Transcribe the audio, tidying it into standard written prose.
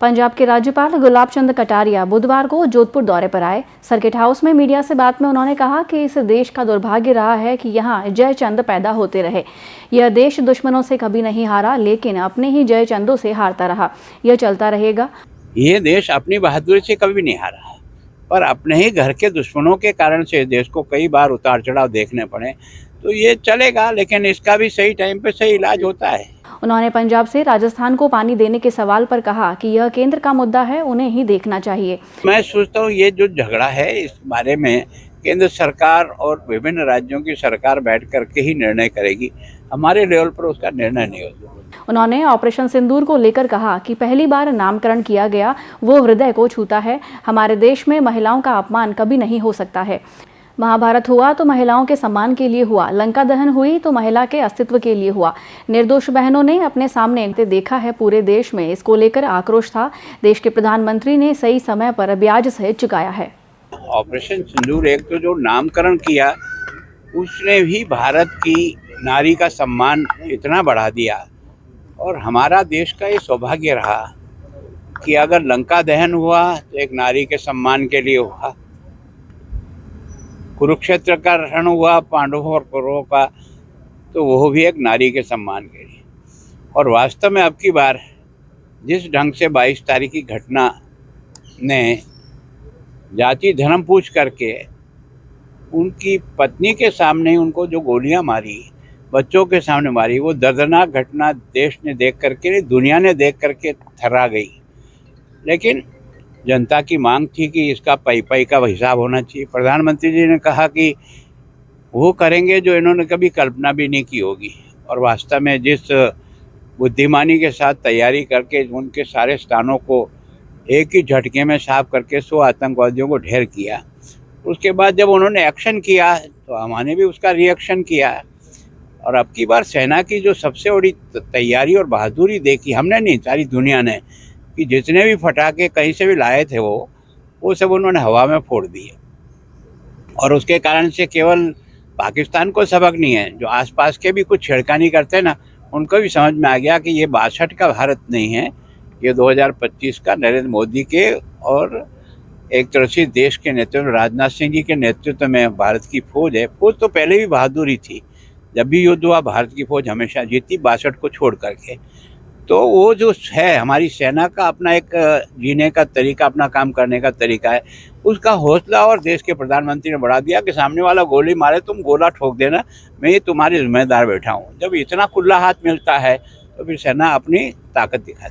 पंजाब के राज्यपाल गुलाब चंद कटारिया बुधवार को जोधपुर दौरे पर आए। सर्किट हाउस में मीडिया से बात में उन्होंने कहा कि इस देश का दुर्भाग्य रहा है कि यहाँ जयचंद पैदा होते रहे। यह देश दुश्मनों से कभी नहीं हारा, लेकिन अपने ही जयचंदों से हारता रहा। यह चलता रहेगा। ये देश अपनी बहादुरी से कभी नहीं हारा है, पर अपने ही घर के दुश्मनों के कारण से देश को कई बार उतार चढ़ाव देखने पड़े। तो ये चलेगा, लेकिन इसका भी सही टाइम पे सही इलाज होता है। उन्होंने पंजाब से राजस्थान को पानी देने के सवाल पर कहा कि यह केंद्र का मुद्दा है, उन्हें ही देखना चाहिए। मैं सोचता हूँ ये जो झगड़ा है इस बारे में केंद्र सरकार और विभिन्न राज्यों की सरकार बैठ करके ही निर्णय करेगी। हमारे लेवल पर उसका निर्णय नहीं होता। उन्होंने ऑपरेशन सिंदूर को लेकर कहा कि पहली बार नामकरण किया गया वो हृदय को छूता है। हमारे देश में महिलाओं का अपमान कभी नहीं हो सकता है। महाभारत हुआ तो महिलाओं के सम्मान के लिए हुआ, लंका दहन हुई तो महिला के अस्तित्व के लिए हुआ। निर्दोष बहनों ने अपने सामने देखा है। पूरे देश में इसको लेकर आक्रोश था। देश के प्रधानमंत्री ने सही समय पर ब्याज सहित चुकाया है। ऑपरेशन सिंदूर एक तो जो नामकरण किया उसने भी भारत की नारी का सम्मान इतना बढ़ा दिया, और हमारा देश का ये सौभाग्य रहा कि अगर लंका दहन हुआ तो एक नारी के सम्मान के लिए हुआ, कुरुक्षेत्र का रण हुआ पांडवों और कौरवों का तो वो भी एक नारी के सम्मान के लिए। और वास्तव में अब की बार जिस ढंग से 22 तारीख की घटना ने जाति धर्म पूछ करके उनकी पत्नी के सामने उनको जो गोलियां मारी, बच्चों के सामने मारी, वो दर्दनाक घटना देश ने देख करके, दुनिया ने देख करके थर्रा गई। लेकिन जनता की मांग थी कि इसका पई का हिसाब होना चाहिए। प्रधानमंत्री जी ने कहा कि वो करेंगे जो इन्होंने कभी कल्पना भी नहीं की होगी। और वास्तव में जिस बुद्धिमानी के साथ तैयारी करके उनके सारे स्थानों को एक ही झटके में साफ करके 100 आतंकवादियों को ढेर किया, उसके बाद जब उन्होंने एक्शन किया तो हमने भी उसका रिएक्शन किया। और अब की बार सेना की जो सबसे बड़ी तैयारी और बहादुरी देखी हमने नहीं, सारी दुनिया ने, कि जितने भी फटाके कहीं से भी लाए थे वो सब उन्होंने हवा में फोड़ दिए। और उसके कारण से केवल पाकिस्तान को सबक नहीं है, जो आसपास के भी कुछ छेड़खानी करते हैं ना, उनको भी समझ में आ गया कि ये 62 का भारत नहीं है, ये 2025 का नरेंद्र मोदी के और एक तरह से देश के नेतृत्व राजनाथ सिंह जी के नेतृत्व में भारत की फौज है। फौज तो पहले भी बहादुरी थी, जब भी युद्ध हुआ भारत की फौज हमेशा जीती 62 को छोड़ करके। तो वो जो है हमारी सेना का अपना एक जीने का तरीका, अपना काम करने का तरीका है, उसका हौसला और देश के प्रधानमंत्री ने बढ़ा दिया कि सामने वाला गोली मारे तुम गोला ठोक देना, मैं ये तुम्हारी जिम्मेदार बैठा हूँ। जब इतना खुला हाथ मिलता है तो फिर सेना अपनी ताकत दिखाती है।